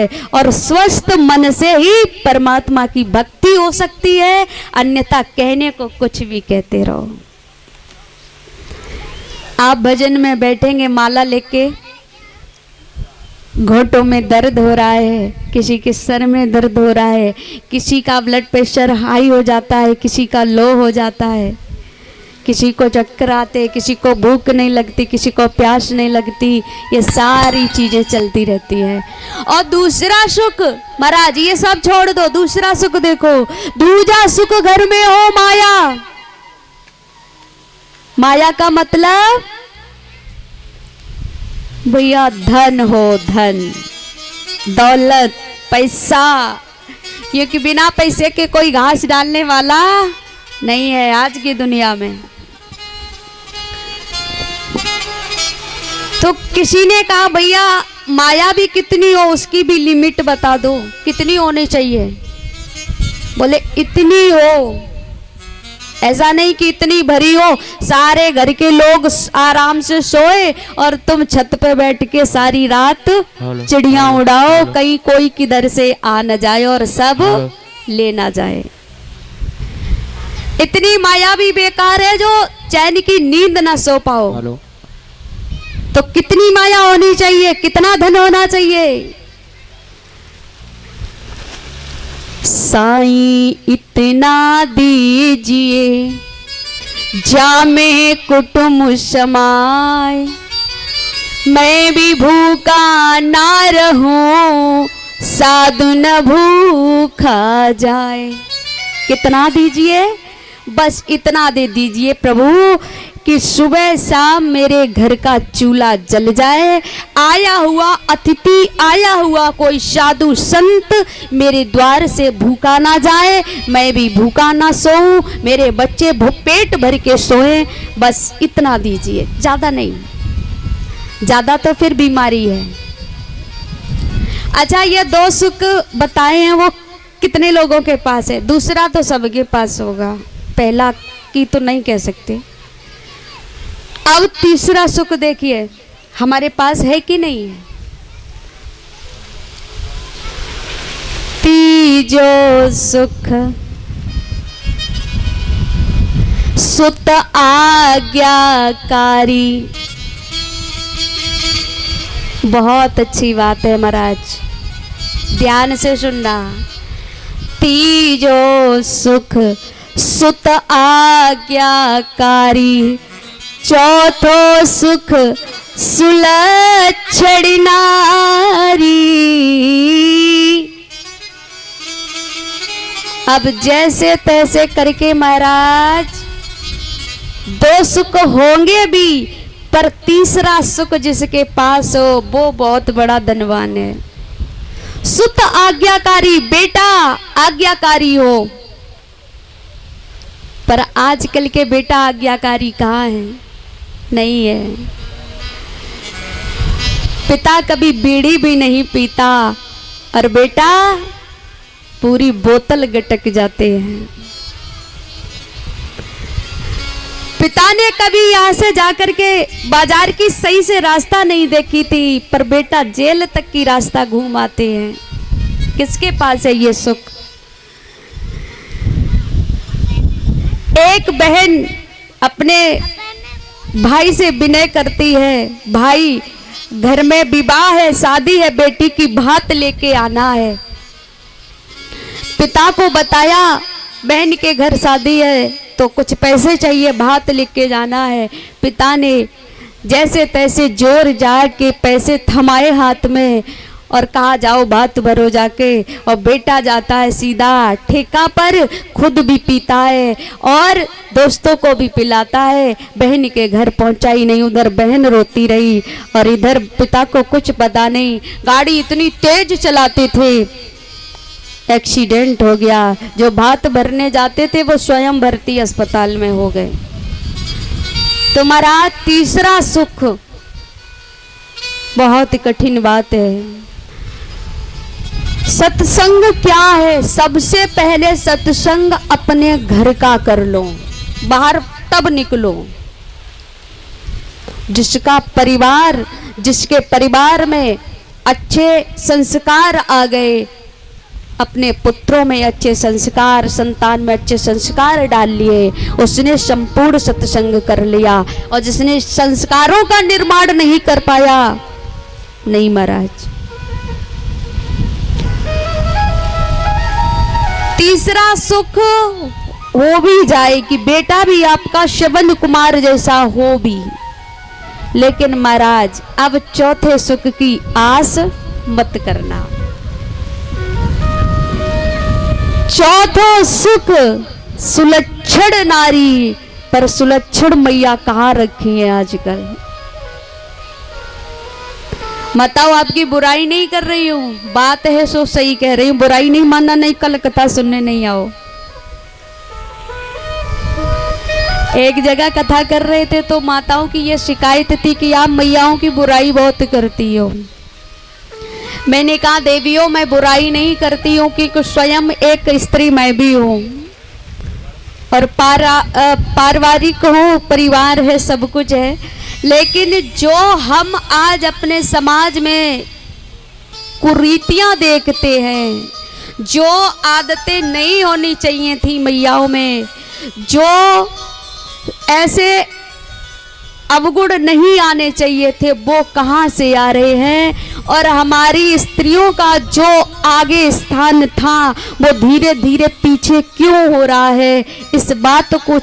है और स्वस्थ मन से ही परमात्मा की भक्ति हो सकती है, अन्यथा कहने को कुछ भी कहते रहो। आप भजन में बैठेंगे माला लेके, घोटों में दर्द हो रहा है, किसी के सर में दर्द हो रहा है, किसी का ब्लड प्रेशर हाई हो जाता है, किसी का लो हो जाता है, किसी को चक्कर आते, किसी को भूख नहीं लगती, किसी को प्यास नहीं लगती, ये सारी चीजें चलती रहती है। और दूसरा सुख महाराज ये सब छोड़ दो, दूसरा सुख देखो, दूजा सुख घर में हो माया। माया का मतलब भैया धन हो, धन दौलत पैसा, क्योंकि बिना पैसे के कोई घास डालने वाला नहीं है आज की दुनिया में। तो किसी ने कहा भैया माया भी कितनी हो, उसकी भी लिमिट बता दो, कितनी होनी चाहिए? बोले इतनी हो, ऐसा नहीं कि इतनी भरी हो सारे घर के लोग आराम से सोए और तुम छत पे बैठ के सारी रात चिड़िया उड़ाओ, कहीं कोई किधर से आ न जाए और सब ले ना जाए। इतनी माया भी बेकार है जो चैन की नींद ना सो पाओ। तो कितनी माया होनी चाहिए, कितना धन होना चाहिए? साईं इतना दीजिए जामे कुटुंब समाए, मैं भी भूखा ना रहूं साधु न भूखा जाए। कितना दीजिए? बस इतना दे दीजिए प्रभु कि सुबह शाम मेरे घर का चूल्हा जल जाए, आया हुआ अतिथि, आया हुआ कोई साधु संत मेरे द्वार से भूखा ना जाए, मैं भी भूखा ना सोऊं, मेरे बच्चे पेट भर के सोएं, बस इतना दीजिए, ज़्यादा नहीं, ज़्यादा तो फिर बीमारी है। अच्छा ये दो सुख बताए हैं वो कितने लोगों के पास है? दूसरा तो सबके पास होगा, पहला की तो नहीं कह सकते। अब तीसरा सुख देखिए हमारे पास है कि नहीं है? तीजो सुख सुत आज्ञाकारी। बहुत अच्छी बात है महाराज, ध्यान से सुनना। तीजो सुख सुत आज्ञाकारी, चौथो सुख सुलक्षण नारी। अब जैसे तैसे करके महाराज दो सुख होंगे भी, पर तीसरा सुख जिसके पास हो वो बहुत बड़ा धनवान है। सुत आज्ञाकारी, बेटा आज्ञाकारी हो, पर आजकल के बेटा आज्ञाकारी कहाँ है? नहीं है। पिता कभी बीड़ी भी नहीं पीता और बेटा पूरी बोतल गटक जाते हैं। पिता ने कभी यहाँ से जाकर के बाजार की सही से रास्ता नहीं देखी थी, पर बेटा जेल तक की रास्ता घूम आते हैं। किसके पास है ये सुख? एक बहन अपने भाई से विनय करती है, भाई घर में विवाह है, शादी है, बेटी की भात लेके आना है। पिता को बताया बहन के घर शादी है तो कुछ पैसे चाहिए, भात लेके जाना है। पिता ने जैसे तैसे जोर जार के पैसे थमाए हाथ में और कहा जाओ भात भरो जाके। और बेटा जाता है सीधा ठेका पर, खुद भी पीता है और दोस्तों को भी पिलाता है। बहन के घर पहुंचा ही नहीं, उधर बहन रोती रही और इधर पिता को कुछ पता नहीं। गाड़ी इतनी तेज चलाते थे, एक्सीडेंट हो गया। जो भात भरने जाते थे वो स्वयं भर्ती अस्पताल में हो गए। तुम्हारा तीसरा सुख बहुत ही कठिन बात है। सत्संग क्या है? सबसे पहले सत्संग अपने घर का कर लो, बाहर तब निकलो। जिसका परिवार, जिसके परिवार में अच्छे संस्कार आ गए, अपने पुत्रों में अच्छे संस्कार, संतान में अच्छे संस्कार डाल लिए, उसने संपूर्ण सत्संग कर लिया। और जिसने संस्कारों का निर्माण नहीं कर पाया, नहीं महाराज। तीसरा सुख हो भी जाए कि बेटा भी आपका श्रवण कुमार जैसा हो भी, लेकिन महाराज अब चौथे सुख की आस मत करना। चौथा सुख सुलक्षण नारी, पर सुलक्षण मैया कहाँ रखी है आजकल। बताओ, आपकी बुराई नहीं कर रही हूँ, बात है सो सही कह रही हूँ, बुराई नहीं मानना, नहीं कल कथा सुनने नहीं आओ। एक जगह कथा कर रहे थे तो माताओं की ये शिकायत थी कि आप मैयाओं की बुराई बहुत करती हो। मैंने कहा देवियों, मैं बुराई नहीं करती हूँ कि स्वयं एक स्त्री मैं भी हूँ और पारिवारिक हूँ, परिवार है, सब कुछ है, लेकिन जो हम आज अपने समाज में कुरीतियाँ देखते हैं, जो आदतें नहीं होनी चाहिए थी मैयाओं में, जो ऐसे अवगुण नहीं आने चाहिए थे, वो कहाँ से आ रहे हैं। और हमारी स्त्रियों का जो आगे स्थान था वो धीरे धीरे पीछे क्यों हो रहा है, इस बात को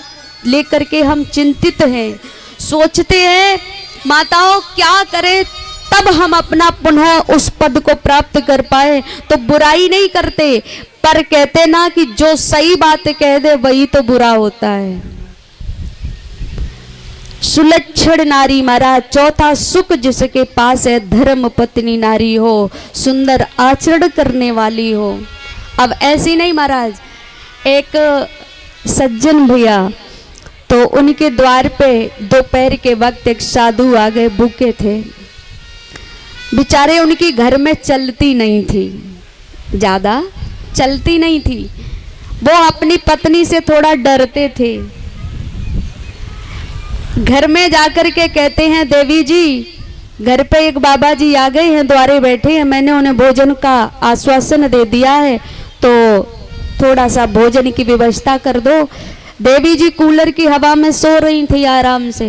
लेकर के हम चिंतित हैं। सोचते हैं माताओं क्या करें तब हम अपना पुनः उस पद को प्राप्त कर पाए। तो बुराई नहीं करते, पर कहते ना कि जो सही बात कह दे वही तो बुरा होता है। सुलक्षण नारी महाराज, चौथा सुख जिसके पास है, धर्म पत्नी नारी हो, सुंदर आचरण करने वाली हो। अब ऐसी नहीं महाराज, एक सज्जन भैया, तो उनके द्वार पे दोपहर के वक्त एक साधु आ गए, भूखे थे बेचारे, उनकी घर में चलती नहीं थी, ज्यादा चलती नहीं थी, वो अपनी पत्नी से थोड़ा डरते थे। घर में जाकर के कहते हैं देवी जी, घर पे एक बाबा जी आ गए हैं, द्वारे बैठे हैं, मैंने उन्हें भोजन का आश्वासन दे दिया है, तो थोड़ा सा भोजन की व्यवस्था कर दो। देवी जी कूलर की हवा में सो रही थी आराम से,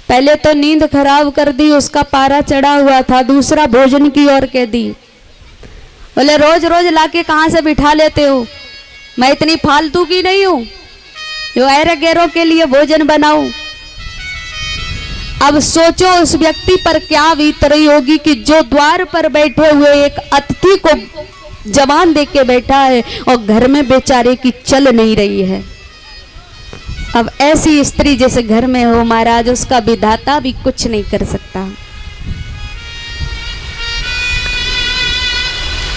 पहले तो नींद खराब कर दी, उसका पारा चढ़ा हुआ था, दूसरा भोजन की ओर कह दी। बोले रोज रोज लाके कहाँ से बिठा लेते हो, मैं इतनी फालतू की नहीं हूँ जो ऐरे गैरों के लिए भोजन बनाऊं। अब सोचो उस व्यक्ति पर क्या बीत रही होगी कि जो द्वार पर बैठे हुए एक अतिथि को जवान देख के बैठा है और घर में बेचारे की चल नहीं रही है। अब ऐसी स्त्री जैसे घर में हो महाराज, उसका विधाता भी कुछ नहीं कर सकता।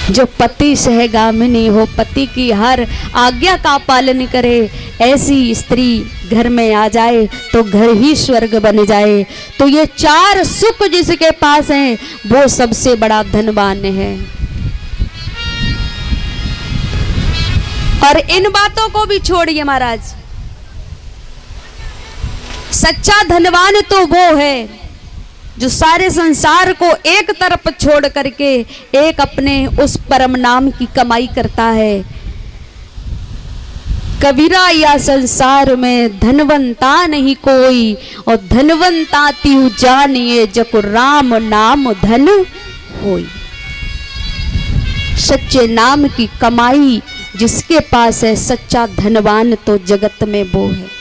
जो पति सहगामिनी हो, पति की हर आज्ञा का पालन करे, ऐसी स्त्री घर में आ जाए तो घर ही स्वर्ग बन जाए। तो ये चार सुख जिसके पास हैं वो सबसे बड़ा धनवान है। और इन बातों को भी छोड़िए महाराज, सच्चा धनवान तो वो है जो सारे संसार को एक तरफ छोड़ करके एक अपने उस परम नाम की कमाई करता है। कबीरा या संसार में धनवंता नहीं कोई, और धनवंता त्यू जानिए जको राम नाम धन होई। सच्चे नाम की कमाई जिसके पास है, सच्चा धनवान तो जगत में वो है।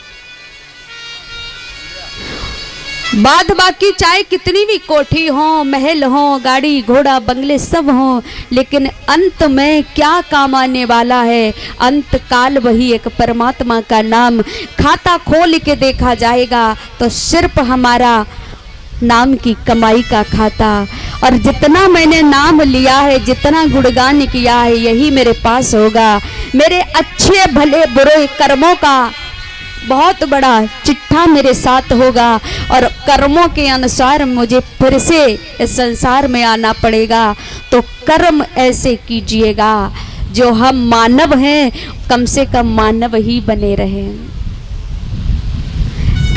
बाद बाकी चाहे कितनी भी कोठी हो, महल हो, गाड़ी घोड़ा बंगले सब हो, लेकिन अंत में क्या काम आने वाला है? अंत काल वही एक परमात्मा का नाम। खाता खोल के देखा जाएगा तो सिर्फ हमारा नाम की कमाई का खाता, और जितना मैंने नाम लिया है, जितना गुणगान किया है, यही मेरे पास होगा। मेरे अच्छे भले बुरे कर्मों का बहुत बड़ा चिट्ठा मेरे साथ होगा, और कर्मों के अनुसार मुझे फिर से इस संसार में आना पड़ेगा। तो कर्म ऐसे कीजिएगा जो हम मानव हैं, कम से कम मानव ही बने रहें।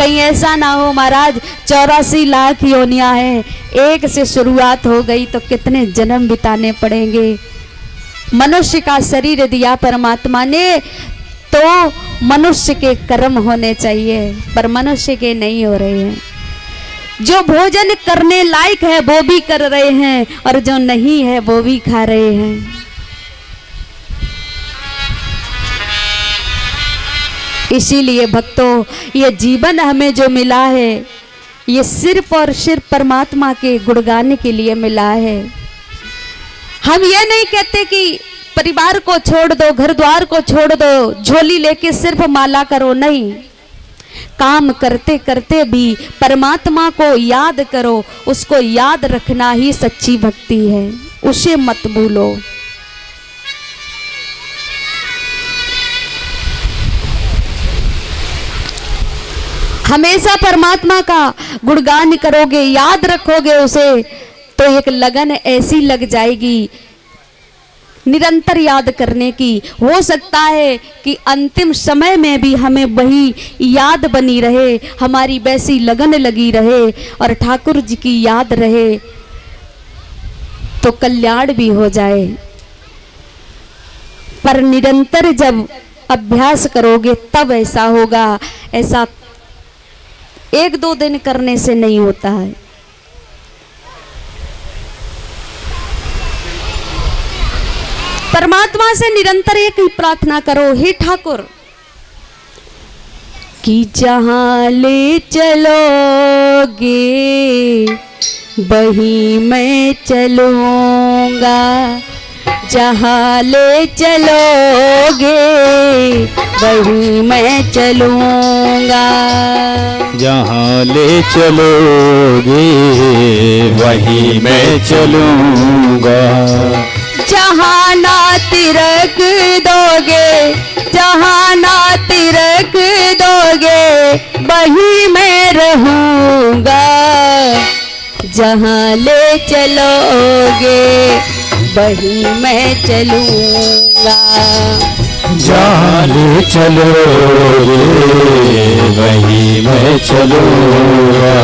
कहीं ऐसा ना हो महाराज 84 लाख योनियां हैं, एक से शुरुआत हो गई तो कितने जन्म बिताने पड़ेंगे। मनुष्य का शरीर दिया परमात्मा ने तो मनुष्य के कर्म होने चाहिए, पर मनुष्य के नहीं हो रहे हैं। जो भोजन करने लायक है वो भी कर रहे हैं और जो नहीं है वो भी खा रहे हैं। इसीलिए भक्तों, ये जीवन हमें जो मिला है ये सिर्फ और सिर्फ परमात्मा के गुण गाने के लिए मिला है। हम ये नहीं कहते कि परिवार को छोड़ दो, घर द्वार को छोड़ दो, झोली लेके सिर्फ माला करो, नहीं। काम करते करते भी परमात्मा को याद करो, उसको याद रखना ही सच्ची भक्ति है, उसे मत भूलो। हमेशा परमात्मा का गुणगान करोगे, याद रखोगे उसे, तो एक लगन ऐसी लग जाएगी निरंतर याद करने की। हो सकता है कि अंतिम समय में भी हमें वही याद बनी रहे, हमारी वैसी लगन लगी रहे और ठाकुर जी की याद रहे, तो कल्याण भी हो जाए। पर निरंतर जब अभ्यास करोगे तब ऐसा होगा, ऐसा 1-2 दिन करने से नहीं होता है। परमात्मा से निरंतर एक ही प्रार्थना करो, हे ठाकुर कि जहां ले चलोगे वहीं मैं चलूंगा, जहां ले चलोगे वहीं मैं चलूंगा, जहाँ ले चलोगे वहीं मैं चलूंगा, जहाँ ना तिरक दोगे, जहाँ ना तिरक दोगे वहीं मैं रहूंगा, जहाँ ले चलोगे वहीं मैं चलूंगा, जहाँ ले चलोगे वहीं मैं चलूंगा।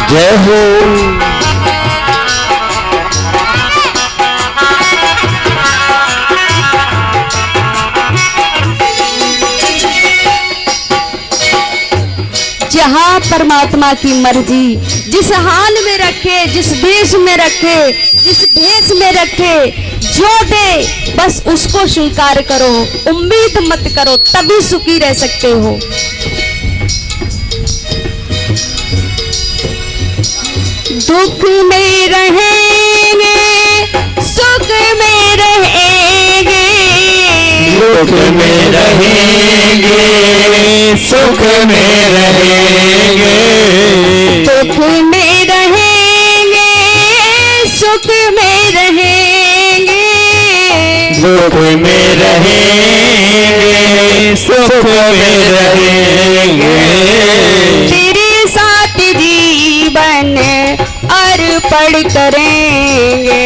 जय हो। जहाँ परमात्मा की मर्जी जिस हाल में रखे, जिस देश में रखे, जिस भेष में रखे, जो दे बस उसको स्वीकार करो, उम्मीद मत करो, तभी सुखी रह सकते हो। दुख में रहेंगे, सुख में रहेंगे, दुख में रहेंगे, सुख में रहेंगे, दुख में रहेंगे, सुख में रहेंगे, दुख में रहेंगे, सुख में रहेंगे, तेरे साथ जीवन अर्पण करेंगे,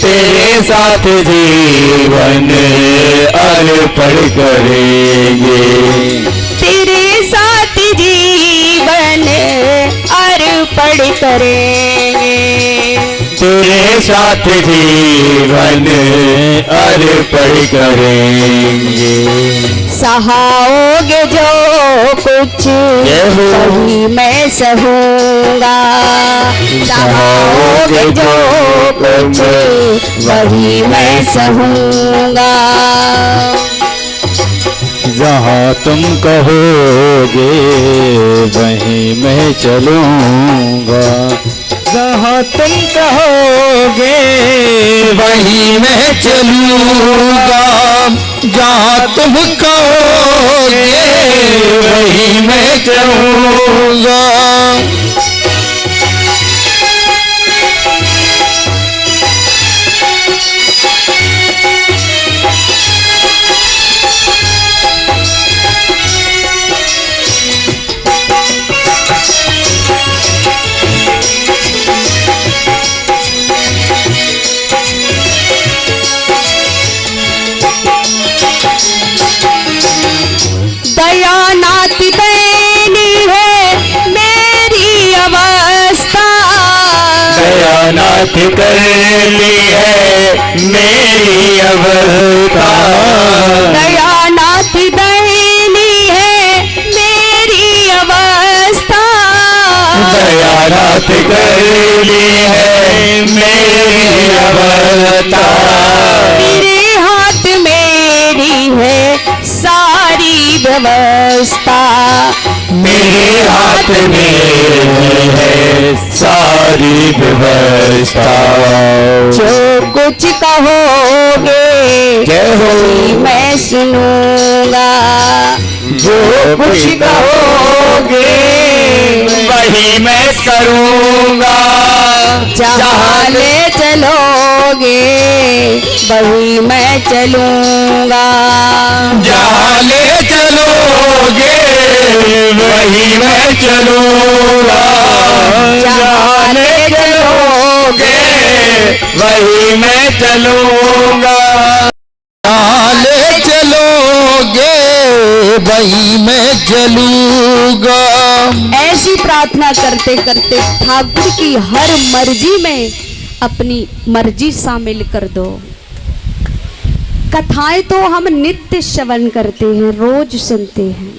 तेरे साथ जीवन अर्पण करेंगे, तेरे साथ जीवन अर्पण करेंगे, तेरे साथ जीवन अर्पण करेंगे। सहाओगे जो कुछ वही मैं सहूंगा, सहाओगे जो कुछ वही मैं सहूंगा, जहाँ तुम कहोगे वहीं मैं चलूंगा, जहाँ तुम कहोगे वहीं मैं चलूंगा, जहाँ तुम कहोगे चलोगे वही मैं चलूंगा। दयानाथ दैनी है मेरी अवस्था, दयानाथ करनी है मेरी अवस्था, दयानाथ दैनी है मेरी अवस्था, दयानाथ करनी है मेरी अवस्था। मेरे हाथ मेरी है सारी व्यवस्था, मेरे हाथ में है सारी व्यवस्था। जो कुछ कहोगे जय हो मैं सुनूंगा, जो कुछ कहोगे वही मैं करूंगा। जहाँ ले चलोगे वही मैं चलूंगा, जहाँ ले चलोगे वही मैं चलूंगा, जहाँ ले चलोगे वही मैं चलूंगा, जहाँ ले चलोगे वही मैं चलूंगा। ऐसी प्रार्थना करते करते ठाकुर की हर मर्जी में अपनी मर्जी शामिल कर दो। कथाएं तो हम नित्य श्रवण करते हैं, रोज सुनते हैं,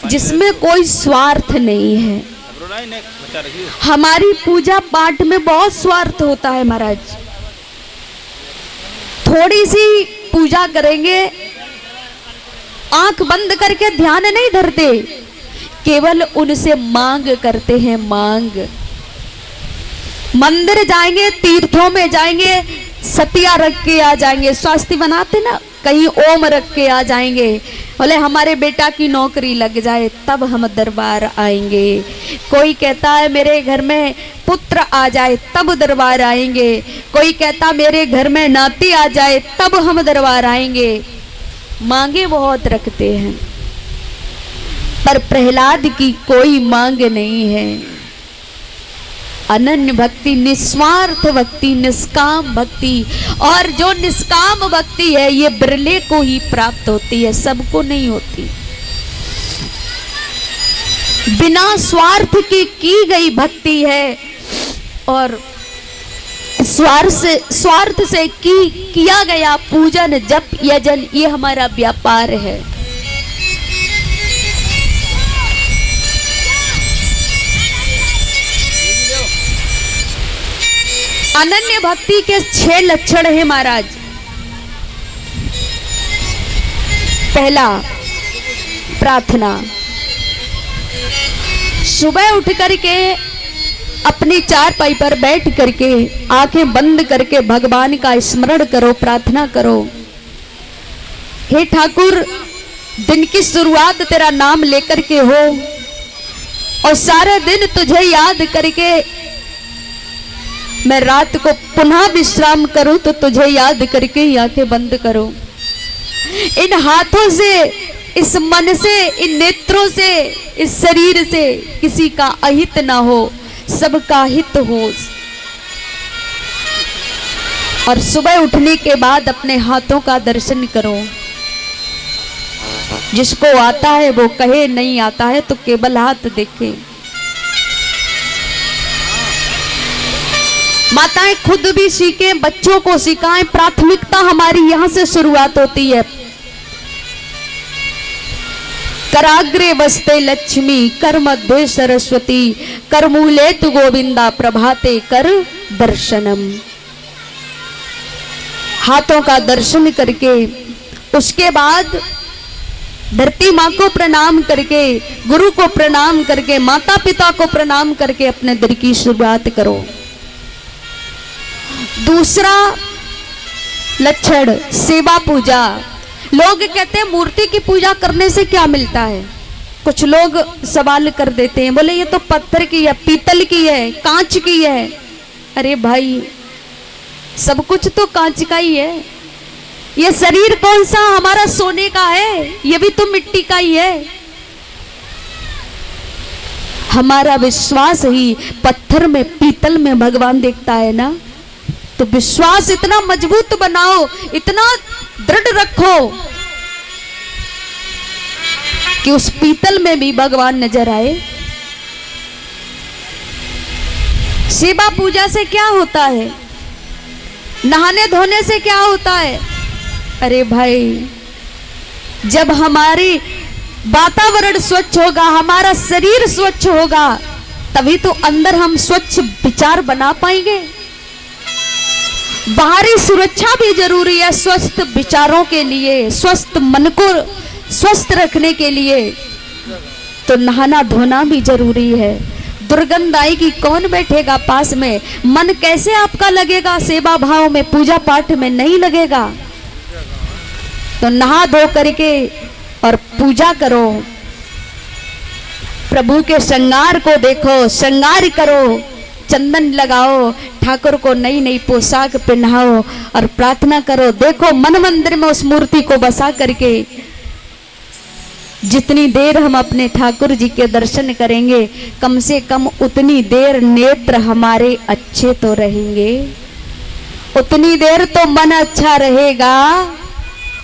जिसमें कोई स्वार्थ नहीं है। हमारी पूजा पाठ में बहुत स्वार्थ होता है महाराज। थोड़ी सी पूजा करेंगे, आंख बंद करके ध्यान नहीं धरते, केवल उनसे मांग करते हैं, मांग। मंदिर जाएंगे, तीर्थों में जाएंगे, सतिया रख के आ जाएंगे, स्वास्थ्य बनाते ना, कहीं ओम रख के आ जाएंगे, बोले हमारे बेटा की नौकरी लग जाए तब हम दरबार आएंगे। कोई कहता है मेरे घर में पुत्र आ जाए तब दरबार आएंगे, कोई कहता मेरे घर में नाती आ जाए तब हम दरबार आएंगे। मांगे बहुत रखते हैं, पर प्रहलाद की कोई मांग नहीं है। अनन्य भक्ति, निस्वार्थ भक्ति, निष्काम भक्ति। और जो निष्काम भक्ति है ये बिरले को ही प्राप्त होती है, सबको नहीं होती। बिना स्वार्थ की गई भक्ति है, और स्वार्थ से किया गया पूजन, जप, यजन, ये हमारा व्यापार है। अनन्य भक्ति के 6 लक्षण हैं महाराज। पहला, प्रार्थना। सुबह उठ करके अपनी चारपाई पर बैठ करके आंखें बंद करके भगवान का स्मरण करो, प्रार्थना करो। हे ठाकुर, दिन की शुरुआत तेरा नाम लेकर के हो, और सारे दिन तुझे याद करके मैं रात को पुनः विश्राम करूं, तो तुझे याद करके ही आंखें बंद करो। इन हाथों से, इस मन से, इन नेत्रों से, इस शरीर से किसी का अहित ना हो, सबका हित हो। और सुबह उठने के बाद अपने हाथों का दर्शन करो। जिसको आता है वो कहे, नहीं आता है तो केवल हाथ देखे। माताएं खुद भी सीखें, बच्चों को सिखाएं। प्राथमिकता हमारी यहां से शुरुआत होती है। कराग्रे वस्ते लक्ष्मी, कर मध्य सरस्वती, कर मूले तु गोविंदा, प्रभाते कर दर्शनम। हाथों का दर्शन करके उसके बाद धरती माँ को प्रणाम करके, गुरु को प्रणाम करके, माता पिता को प्रणाम करके अपने दिन की शुरुआत करो। दूसरा लक्षण, सेवा पूजा। लोग कहते हैं मूर्ति की पूजा करने से क्या मिलता है। कुछ लोग सवाल कर देते हैं, बोले ये तो पत्थर की है, पीतल की है, कांच की है। अरे भाई, सब कुछ तो कांच का ही है। ये शरीर कौन सा हमारा सोने का है, ये भी तो मिट्टी का ही है। हमारा विश्वास ही पत्थर में, पीतल में भगवान देखता है ना। तो विश्वास इतना मजबूत बनाओ, इतना दृढ़ रखो कि उस पीतल में भी भगवान नजर आए। सेवा पूजा से क्या होता है, नहाने धोने से क्या होता है। अरे भाई, जब हमारी वातावरण स्वच्छ होगा, हमारा शरीर स्वच्छ होगा, तभी तो अंदर हम स्वच्छ विचार बना पाएंगे। बाहरी सुरक्षा भी जरूरी है स्वस्थ विचारों के लिए, स्वस्थ मन को स्वस्थ रखने के लिए। तो नहाना धोना भी जरूरी है। दुर्गंध आएगी, कौन बैठेगा पास में, मन कैसे आपका लगेगा सेवा भाव में, पूजा पाठ में नहीं लगेगा। तो नहा धो करके और पूजा करो, प्रभु के श्रृंगार को देखो, श्रृंगार करो, चंदन लगाओ, ठाकुर को नई नई पोशाक पहनाओ और प्रार्थना करो। देखो मन मंदिर में उस मूर्ति को बसा करके जितनी देर हम अपने ठाकुर जी के दर्शन करेंगे, कम से कम उतनी देर नेत्र हमारे अच्छे तो रहेंगे, उतनी देर तो मन अच्छा रहेगा,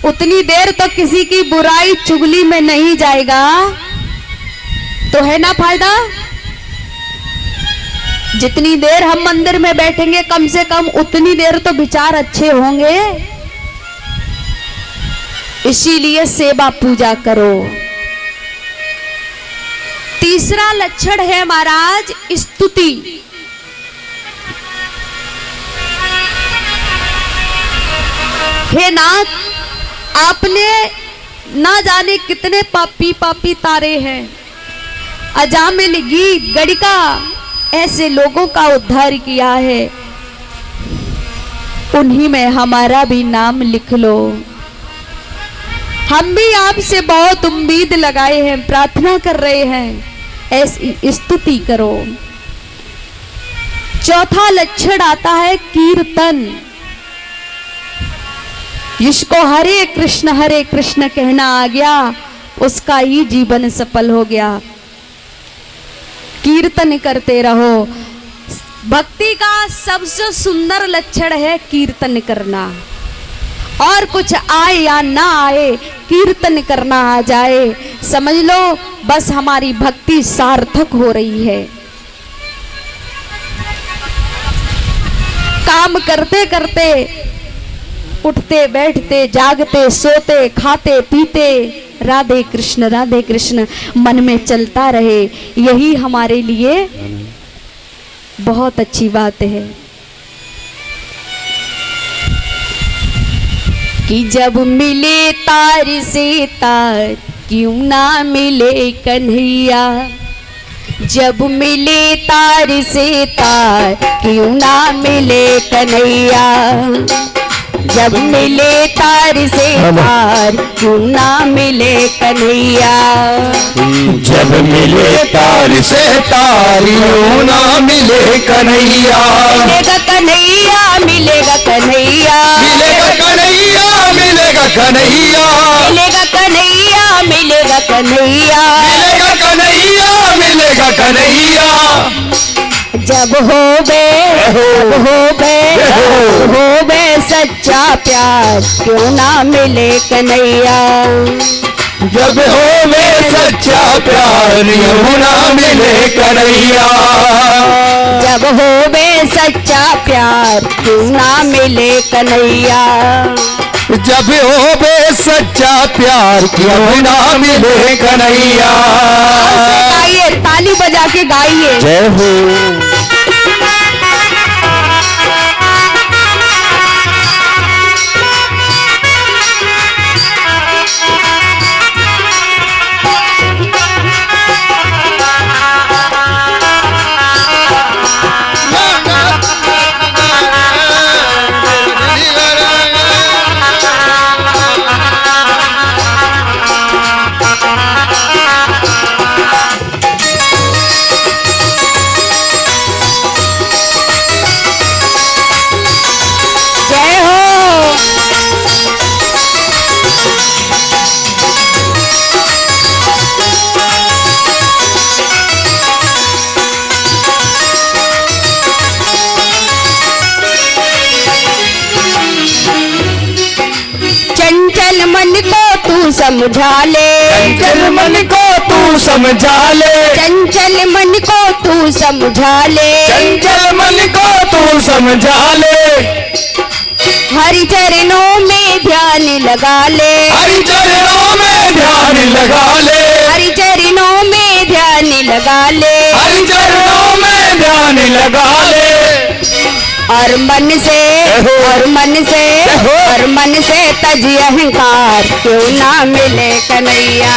उतनी देर तो किसी की बुराई चुगली में नहीं जाएगा। तो है ना फायदा। जितनी देर हम मंदिर में बैठेंगे, कम से कम उतनी देर तो विचार अच्छे होंगे। इसीलिए सेवा पूजा करो। तीसरा लक्षण है महाराज स्तुति। हे नाथ, आपने ना जाने कितने पापी पापी तारे हैं, अजामिल, गीत, गड़िका, ऐसे लोगों का उद्धार किया है। उन्हीं में हमारा भी नाम लिख लो। हम भी आपसे बहुत उम्मीद लगाए हैं, प्रार्थना कर रहे हैं, ऐसी स्तुति करो। चौथा लक्षण आता है कीर्तन। जिसको हरे कृष्ण कहना आ गया, उसका ही जीवन सफल हो गया। कीर्तन करते रहो। भक्ति का सबसे सुंदर लक्षण है कीर्तन करना। और कुछ आए या ना आए, कीर्तन करना आ जाए, समझ लो बस हमारी भक्ति सार्थक हो रही है। काम करते करते, उठते बैठते, जागते सोते, खाते पीते, राधे कृष्ण मन में चलता रहे, यही हमारे लिए बहुत अच्छी बात है। कि जब मिले तार से तार, क्यों ना मिले कन्हैया। जब मिले तार से तार, क्यों ना मिले कन्हैया। जब मिले तार से तार, क्यों ना मिले कन्हैया। जब मिले तार से तार, क्यों ना मिले कन्हैया। मिलेगा कन्हैया, मिलेगा कन्हैया, मिलेगा कन्हैया, मिलेगा कन्हैया, मिलेगा कन्हैया, मिलेगा कन्हैया, मिलेगा कन्हैया, मिलेगा कन्हैया। जब होवे सच्चा प्यार, क्यों ना मिले कन्हैया। जब होवे सच्चा प्यार, क्यों ना मिले कन्हैया। जब होवे सच्चा प्यार, क्यों ना मिले कन्हैया। जब होवे सच्चा प्यार, क्यों ना मिले कन्हैया। गाइए, ताली बजा के गाइए। जय हो। समझा ले, चंचल मन को तू समझा ले, चंचल मन को तू समझा ले, चंचल मन को तू समझा ले, हरि चरणों में ध्यान लगा ले, हरि चरणों में ध्यान लगा ले, हरि चरणों में ध्यान लगा ले, हरि चरणों में ध्यान लगा ले, और मन से, और मन से, और मन से तज अहंकार क्यों ना मिले कन्हैया,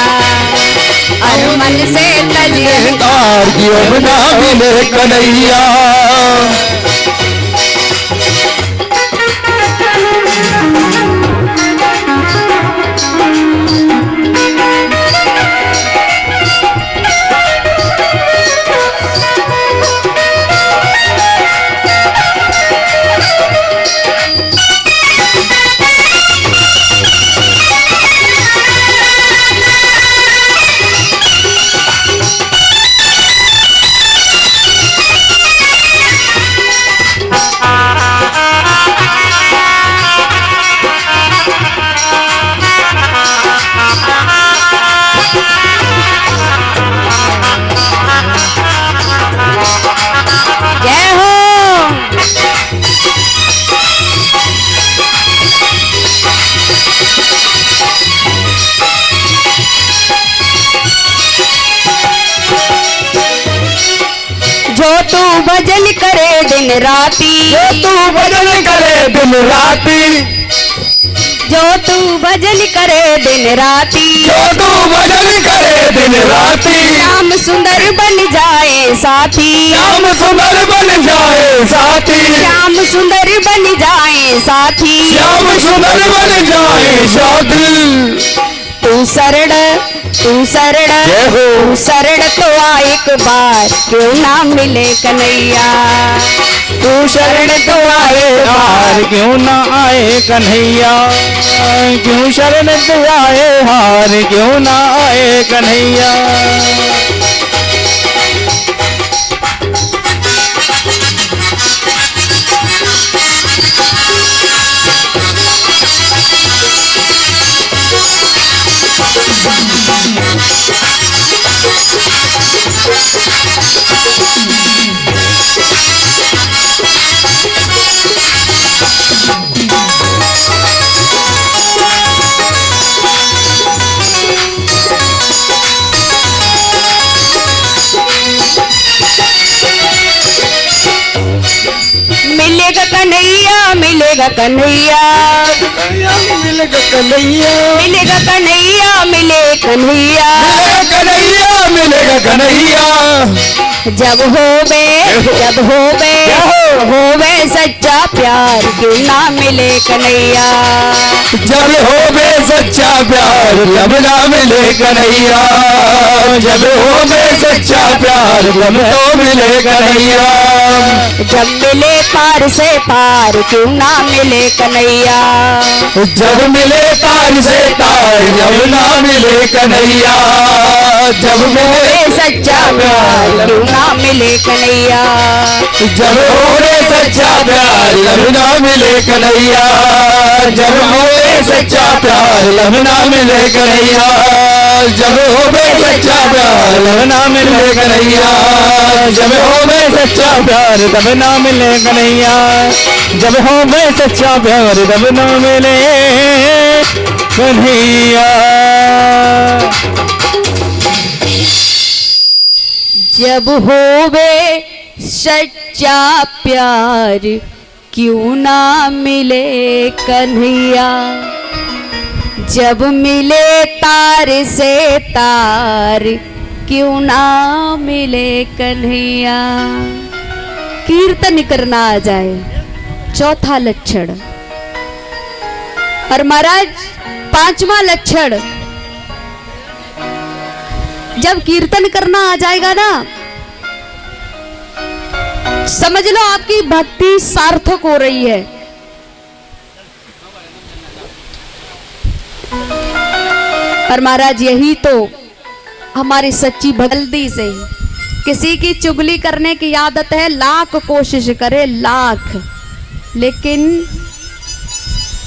और मन से तज अहंकार क्यों ना मिले कन्हैया। जो तू भजन करे दिन राती, जो तू भजन करे दिन राती, जो तू भजन करे दिन राती, जो तू भजन करे दिन राती, श्याम सुंदर बन जाए साथी, श्याम सुंदर बन जाए साथी, श्याम सुंदर बन जाए साथी, श्याम सुंदर बन जाए साथी। तू शरण, तू शरण, तू शरण तो आ एक बार क्यों ना मिले कन्हैया, तू शरण तो आए हार क्यों ना आए कन्हैया, क्यों शरण तो आए हार क्यों ना आए कन्हैया। मिलेगा कन्हैया, मिलेगा कन्हैया, मिलेगा कन्हैया, मिलेगा कन्हैया, मिले कन्हैया, कन्हैया मिलेगा कन्हैया। जब होवे, जब होवे सच्चा प्यार क्यों ना मिले कन्हैया, जब होवे सच्चा प्यार तब ना मिले कन्हैया, जब होवे सच्चा प्यार तब तो मिले कन्हैया। जब मिले पार से पार क्यों ना मिले कन्हैया, जब मिले तार से तार जब ना मिले कन्हैया, जब मिले सच्चा प्यार क्यों ना मिले कन्हैया, जब होवे सच्चा प्यार तब ना मिले कन्हैया, जब होवे सच्चा प्यार तब ना मिले कन्हैया, जब होवे सच्चा प्यार तब ना मिले कन्हैया, जब होवे सच्चा प्यार तब ना मिले कन्हैया, जब होवे सच्चा प्यार तब ना मिले कन्हैया। जब होवे सच्चा प्यार क्यों ना मिले कन्हैया, जब मिले तार से तार क्यों ना मिले कन्हैया। कीर्तन करना आ जाए, चौथा लक्षण। और महाराज पांचवा लक्षण, जब कीर्तन करना आ जाएगा ना, समझ लो आपकी भक्ति सार्थक हो रही है। पर महाराज यही तो हमारी सच्ची जल्दी से किसी की चुगली करने की आदत है, लाख कोशिश करे लाख, लेकिन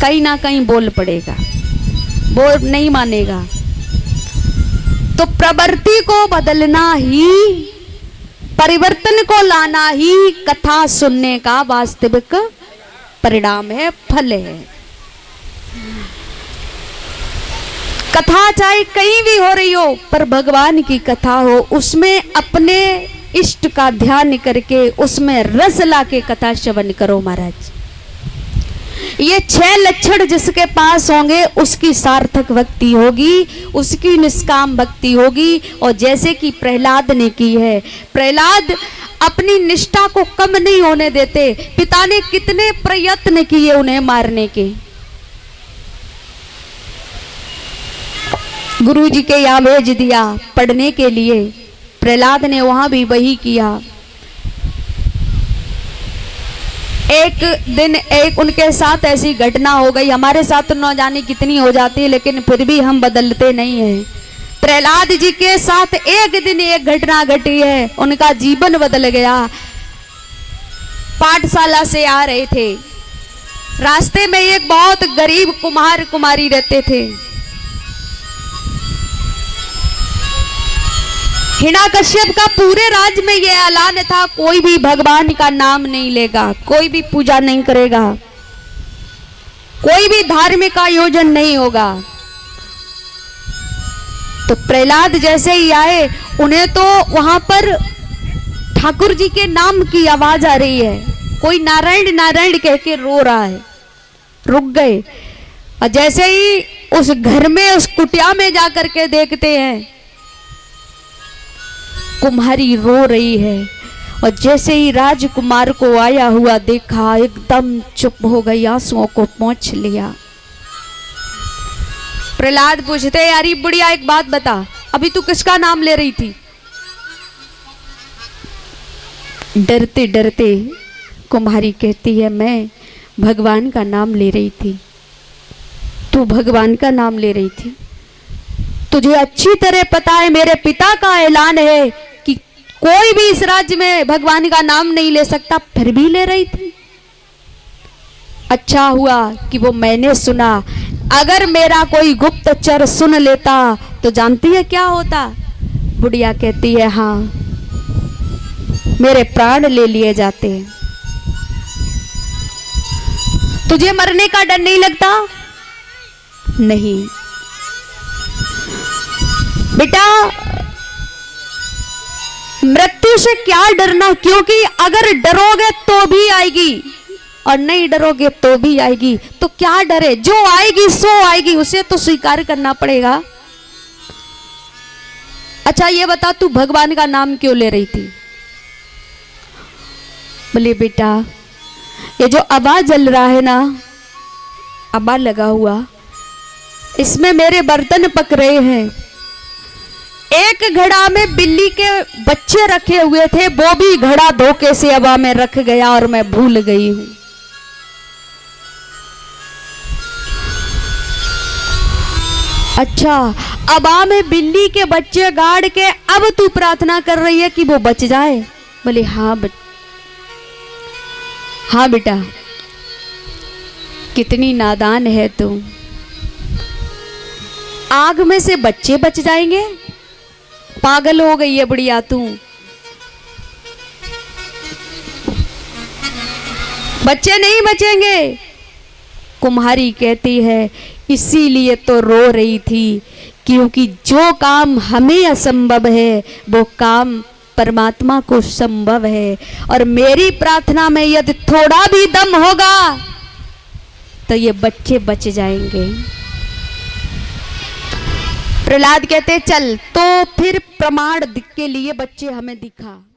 कहीं ना कहीं बोल पड़ेगा। वो नहीं मानेगा। तो प्रवृत्ति को बदलना ही, परिवर्तन को लाना ही कथा सुनने का वास्तविक परिणाम है, फल है। कथा चाहे कहीं भी हो रही हो, पर भगवान की कथा हो, उसमें अपने इष्ट का ध्यान करके उसमें रस ला के कथा श्रवण करो महाराज। ये 6 लक्षण जिसके पास होंगे उसकी सार्थक भक्ति होगी, उसकी निष्काम भक्ति होगी। और जैसे कि प्रहलाद ने की है, प्रहलाद अपनी निष्ठा को कम नहीं होने देते। पिता ने कितने प्रयत्न किए उन्हें मारने के, गुरु जी के यहाँ भेज दिया पढ़ने के लिए, प्रहलाद ने वहां भी वही किया। एक दिन एक उनके साथ ऐसी घटना हो गई, हमारे साथ तो न जाने कितनी हो जाती है, लेकिन फिर भी हम बदलते नहीं हैं। प्रहलाद जी के साथ एक दिन एक घटना घटी है, उनका जीवन बदल गया। पाठशाला से आ रहे थे, रास्ते में एक बहुत गरीब कुम्हार कुमारी रहते थे। हिरण्यकश्यप का पूरे राज्य में यह ऐलान था, कोई भी भगवान का नाम नहीं लेगा, कोई भी पूजा नहीं करेगा, कोई भी धार्मिक आयोजन नहीं होगा। तो प्रहलाद जैसे ही आए, उन्हें तो वहां पर ठाकुर जी के नाम की आवाज आ रही है, कोई नारायण नारायण कह के रो रहा है। रुक गए, और जैसे ही उस घर में, उस कुटिया में जाकर के देखते हैं, कुम्हारी रो रही है। और जैसे ही राजकुमार को आया हुआ देखा, एकदम चुप हो गई, आंसुओं को पोंछ लिया। प्रहलाद पूछते, यारी बुढ़िया एक बात बता, अभी तू किसका नाम ले रही थी? डरते डरते कुम्हारी कहती है, मैं भगवान का नाम ले रही थी। तू भगवान का नाम ले रही थी? तुझे अच्छी तरह पता है मेरे पिता का ऐलान है कि कोई भी इस राज्य में भगवान का नाम नहीं ले सकता, फिर भी ले रही थी। अच्छा हुआ कि वो मैंने सुना, अगर मेरा कोई गुप्तचर सुन लेता तो जानती है क्या होता? बुढ़िया कहती है, हाँ, मेरे प्राण ले लिए जाते। तुझे मरने का डर नहीं लगता? नहीं बेटा, मृत्यु से क्या डरना, क्योंकि अगर डरोगे तो भी आएगी और नहीं डरोगे तो भी आएगी। तो क्या डरे, जो आएगी सो आएगी, उसे तो स्वीकार करना पड़ेगा। अच्छा ये बता, तू भगवान का नाम क्यों ले रही थी? बोले बेटा, ये जो आबा जल रहा है ना, आबा लगा हुआ, इसमें मेरे बर्तन पक रहे हैं। एक घड़ा में बिल्ली के बच्चे रखे हुए थे, वो भी घड़ा धोखे से आबा में रख गया और मैं भूल गई हूं। अच्छा, आबा में बिल्ली के बच्चे गाड़ के अब तू प्रार्थना कर रही है कि वो बच जाए? बोले हाँ बेटा, कितनी नादान है तू। आग में से बच्चे बच जाएंगे? पागल हो गई है बुढ़िया तू। बच्चे नहीं बचेंगे। कुम्हारी कहती है, इसीलिए तो रो रही थी, क्योंकि जो काम हमें असंभव है वो काम परमात्मा को संभव है। और मेरी प्रार्थना में यदि थोड़ा भी दम होगा तो ये बच्चे बच जाएंगे। प्रहलाद कहते, चल तो फिर प्रमाण के लिए बच्चे हमें दिखा।